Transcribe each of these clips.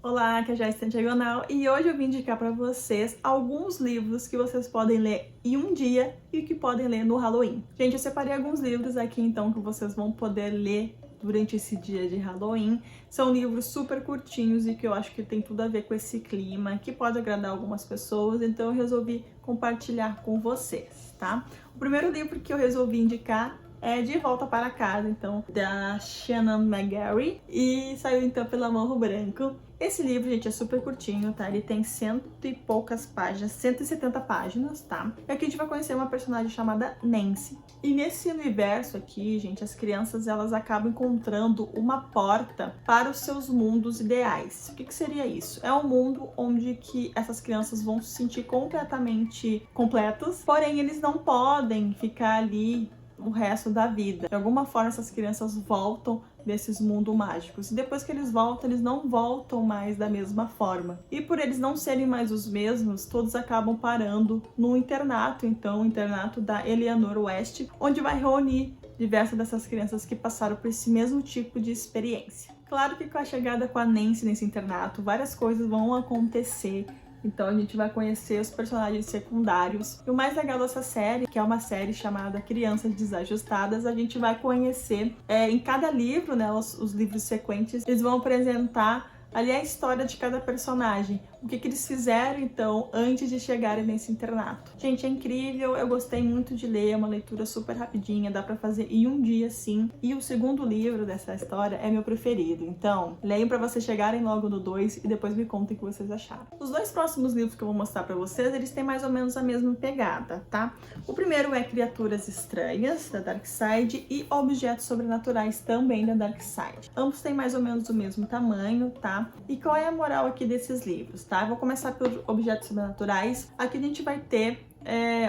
Olá, aqui é a Jéssica Diagonal e hoje eu vim indicar para vocês alguns livros que vocês podem ler em um dia e que podem ler no Halloween. Gente, eu separei alguns livros aqui então que vocês vão poder ler durante esse dia de Halloween. São livros super curtinhos e que eu acho que tem tudo a ver com esse clima, que pode agradar algumas pessoas, então eu resolvi compartilhar com vocês, tá? O primeiro livro que eu resolvi indicar é De Volta para Casa, então, da Shannon McGarry, e saiu então pela Morro Branco. Esse livro, gente, é super curtinho, tá? Ele tem cento e poucas páginas, 170 páginas, tá? E aqui a gente vai conhecer uma personagem chamada Nancy. E nesse universo aqui, gente, as crianças, elas acabam encontrando uma porta para os seus mundos ideais. O que seria isso? É um mundo onde que essas crianças vão se sentir completamente completas, porém eles não podem ficar ali o resto da vida. De alguma forma essas crianças voltam desses mundos mágicos e depois que eles voltam, eles não voltam mais da mesma forma. E por eles não serem mais os mesmos, todos acabam parando no internato, então o internato da Eleanor West, onde vai reunir diversas dessas crianças que passaram por esse mesmo tipo de experiência. Claro que com a chegada com a Nancy nesse internato, várias coisas vão acontecer. Então a gente vai conhecer os personagens secundários. E o mais legal dessa série, que é uma série chamada Crianças Desajustadas, a gente vai conhecer em cada livro, né, os livros sequentes, eles vão apresentar ali a história de cada personagem, o que eles fizeram então antes de chegarem nesse internato. Gente, é incrível, eu gostei muito de ler, é uma leitura super rapidinha, dá pra fazer em um dia sim. E o segundo livro dessa história é meu preferido, então leiam pra vocês chegarem logo no 2 e depois me contem o que vocês acharam. Os dois próximos livros que eu vou mostrar pra vocês, eles têm mais ou menos a mesma pegada, tá? O primeiro é Criaturas Estranhas, da Dark Side, e Objetos Sobrenaturais, também da Dark Side. Ambos têm mais ou menos o mesmo tamanho, tá? E qual é a moral aqui desses livros, tá? Eu vou começar por Objetos Sobrenaturais. Aqui a gente vai ter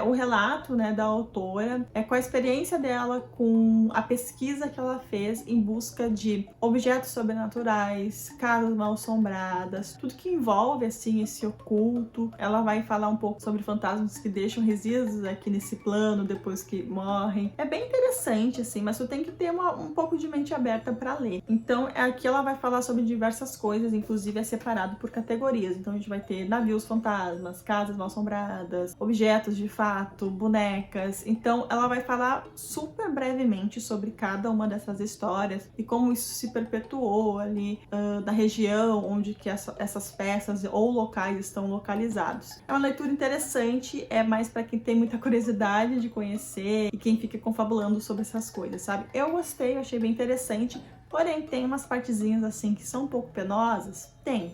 o relato, né, da autora, com a experiência dela com a pesquisa que ela fez em busca de objetos sobrenaturais, casas mal assombradas, tudo que envolve assim esse oculto. Ela vai falar um pouco sobre fantasmas que deixam resíduos aqui nesse plano depois que morrem. É bem interessante assim, mas tu tem que ter um pouco de mente aberta para ler. Então aqui ela vai falar sobre diversas coisas, inclusive é separado por categorias. Então a gente vai ter navios fantasmas, casas mal assombradas, objetos de fato, bonecas. Então ela vai falar super brevemente sobre cada uma dessas histórias e como isso se perpetuou ali da região onde que essas peças ou locais estão localizados. É uma leitura interessante, é mais para quem tem muita curiosidade de conhecer e quem fica confabulando sobre essas coisas, sabe? Eu gostei, eu achei bem interessante, porém tem umas partezinhas assim que são um pouco penosas. Tem.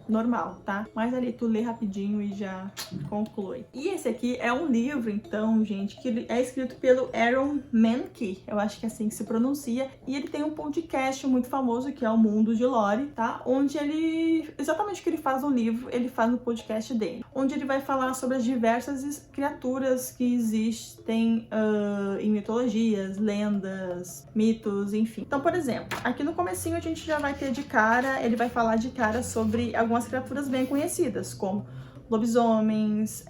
Normal, tá? Mas ali tu lê rapidinho e já conclui. E esse aqui é um livro, então, gente, que é escrito pelo Aaron Mahnke, eu acho que é assim que se pronuncia, e ele tem um podcast muito famoso, que é o Mundo de Lore, tá? Onde ele, exatamente o que ele faz no livro, ele faz no podcast dele, onde ele vai falar sobre as diversas criaturas que existem em mitologias, lendas, mitos, enfim. Então, por exemplo, aqui no comecinho a gente já vai ter de cara, ele vai falar de cara sobre algumas criaturas bem conhecidas, como lobisomens,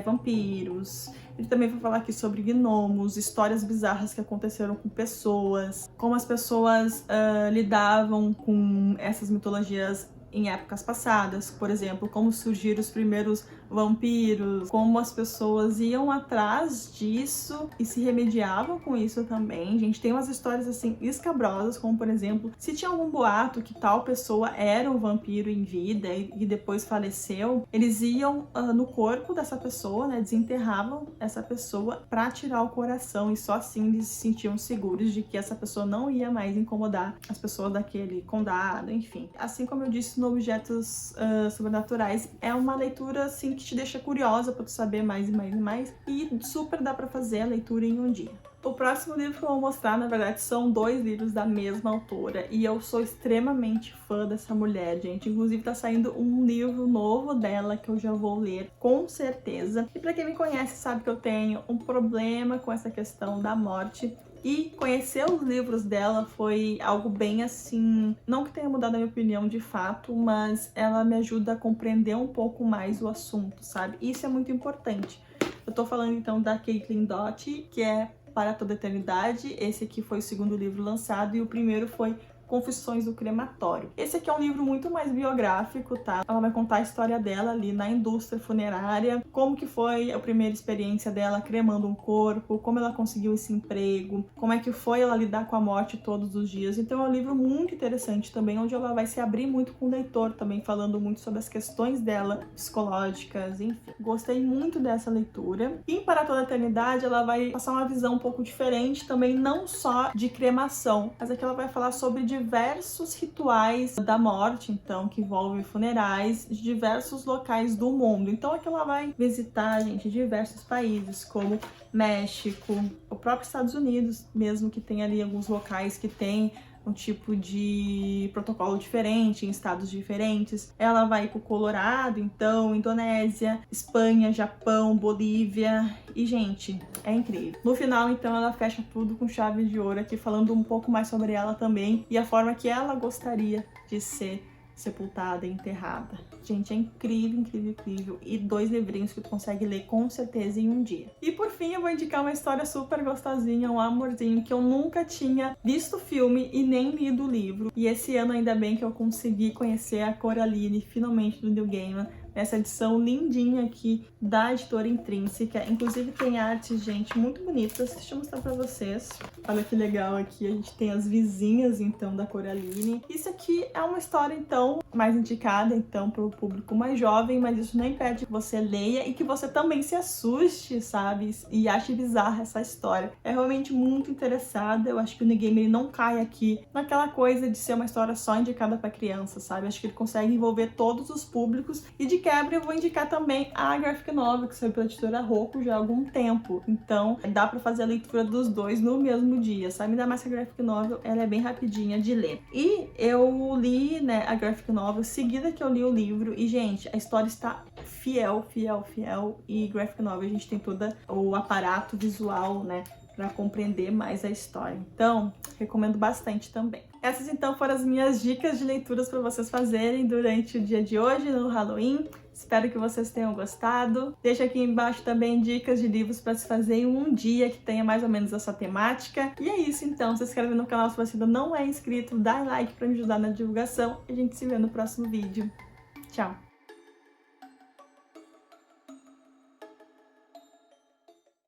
vampiros. Ele também vai falar aqui sobre gnomos, histórias bizarras que aconteceram com pessoas, como as pessoas lidavam com essas mitologias em épocas passadas, por exemplo, como surgiram os primeiros vampiros, como as pessoas iam atrás disso e se remediavam com isso também. Gente, tem umas histórias assim escabrosas, como por exemplo, se tinha algum boato que tal pessoa era um vampiro em vida e depois faleceu, eles iam no corpo dessa pessoa, né, desenterravam essa pessoa para tirar o coração e só assim eles se sentiam seguros de que essa pessoa não ia mais incomodar as pessoas daquele condado, enfim. Assim como eu disse no Objetos Sobrenaturais, é uma leitura assim que te deixa curiosa para tu saber mais e mais e mais, e super dá para fazer a leitura em um dia. O próximo livro que eu vou mostrar, na verdade, são dois livros da mesma autora, e eu sou extremamente fã dessa mulher, gente. Inclusive tá saindo um livro novo dela que eu já vou ler, com certeza. E pra quem me conhece sabe que eu tenho um problema com essa questão da morte. E conhecer os livros dela foi algo bem assim, não que tenha mudado a minha opinião de fato, mas ela me ajuda a compreender um pouco mais o assunto, sabe? Isso é muito importante. Eu tô falando então da Caitlin Doughty, que é Para Toda a Eternidade. Esse aqui foi o segundo livro lançado e o primeiro foi Confissões do Crematório. Esse aqui é um livro muito mais biográfico, tá? Ela vai contar a história dela ali na indústria funerária, como que foi a primeira experiência dela cremando um corpo, como ela conseguiu esse emprego, como é que foi ela lidar com a morte todos os dias. Então é um livro muito interessante também, onde ela vai se abrir muito com o leitor também, falando muito sobre as questões dela, psicológicas, enfim. Gostei muito dessa leitura. E em Para Toda a Eternidade, ela vai passar uma visão um pouco diferente também, não só de cremação, mas aqui ela vai falar sobre diversos rituais da morte, então, que envolvem funerais de diversos locais do mundo. Então aqui ela vai visitar, gente, diversos países, como México, o próprio Estados Unidos, mesmo que tem ali alguns locais que tem um tipo de protocolo diferente, em estados diferentes. Ela vai pro Colorado, então, Indonésia, Espanha, Japão, Bolívia. E, gente, é incrível. No final, então, ela fecha tudo com chave de ouro aqui, falando um pouco mais sobre ela também e a forma que ela gostaria de ser sepultada e enterrada. Gente, é incrível, incrível, incrível. E 2 livrinhos que tu consegue ler com certeza em um dia. E por fim, eu vou indicar uma história super gostosinha, um amorzinho, que eu nunca tinha visto o filme e nem lido o livro. E esse ano, ainda bem que eu consegui conhecer a Coraline, finalmente, do Neil Gaiman, essa edição lindinha aqui da editora Intrínseca. Inclusive tem artes, gente, muito bonitas. Deixa eu mostrar pra vocês. Olha que legal aqui, a gente tem as vizinhas, então, da Coraline. Isso aqui é uma história, então, mais indicada, então, pro público mais jovem, mas isso não impede que você leia e que você também se assuste, sabe? E ache bizarra essa história. É realmente muito interessada. Eu acho que o Neil Gaiman, ele não cai aqui naquela coisa de ser uma história só indicada pra criança, sabe? Acho que ele consegue envolver todos os públicos. E de quebra eu vou indicar também a graphic novel, que saiu pela editora Rocco já há algum tempo. Então dá pra fazer a leitura dos dois no mesmo dia, sabe? Ainda mais que a graphic novel, ela é bem rapidinha de ler. E eu li, né, a graphic novel seguida que eu li o livro e, gente, a história está fiel, fiel, fiel. E graphic novel a gente tem todo o aparato visual, né, para compreender mais a história. Então, recomendo bastante também. Essas então foram as minhas dicas de leituras para vocês fazerem durante o dia de hoje, no Halloween. Espero que vocês tenham gostado. Deixa aqui embaixo também dicas de livros para se fazer em um dia que tenha mais ou menos essa temática. E é isso então, se inscreve no canal se você ainda não é inscrito, dá like para me ajudar na divulgação e a gente se vê no próximo vídeo. Tchau!